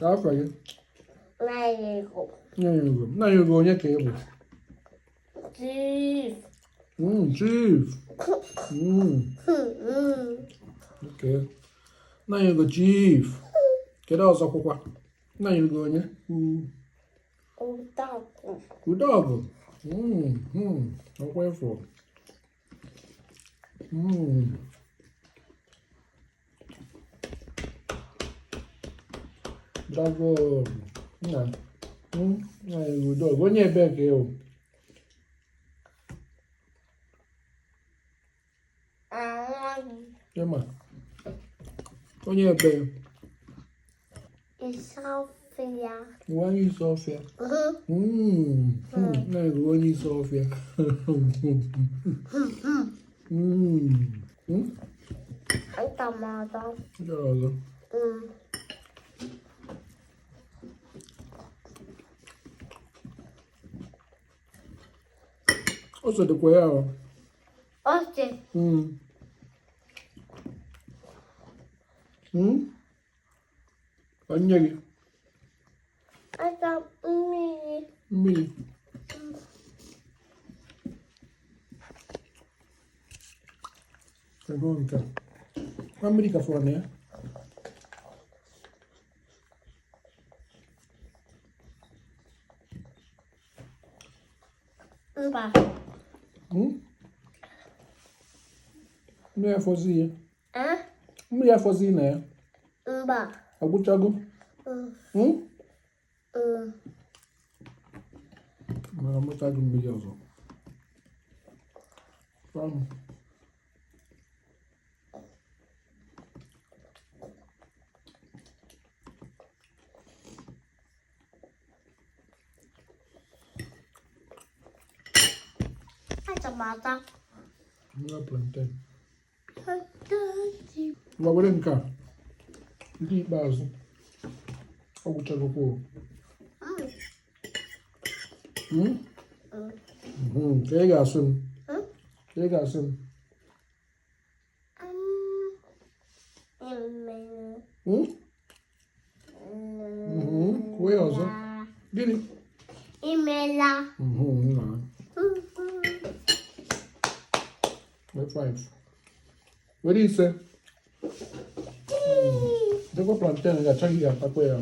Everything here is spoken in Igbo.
Afọ gị? Nnanyereugo. Nnanyereugo onye ka ị bụ? Chief. Chief. Okay. Nnanyereugo Chief. Kedu ọzọ kwụkwa? Nnanyereugo onye? Udogwu. Ọkwa ịfọ. Dragon. Nnanyereugo onye ebee ka ị bụ? Emma. Onye ebee? Isofia. Onye Isofia. Nnanyereugo onye Isofia. Tomato. Ọzọ. Ose dịkwa ya ọ? Ose. Onye gị? Asa mmiri. Mmiri. Ego nke a. Mmiri ka fọrọ na ya? Mba. Mmiri afọzi ya? Mmiri afọzi na ya? Mba. Agwụchago? Mara mụchago mmiri ọzọ. Tomato. Mmiri plantain. Ngwa were nke a. Nke ikpeazụ. Ọ gwụchago kwa. Ka ị ga-asụ m? Ka ị ga-asụ m? Kwuo ya ọzọ. Gịnị? Imela. Five. Were ise. Dekwa plantain ga-achọ gị ga-atakwa ya.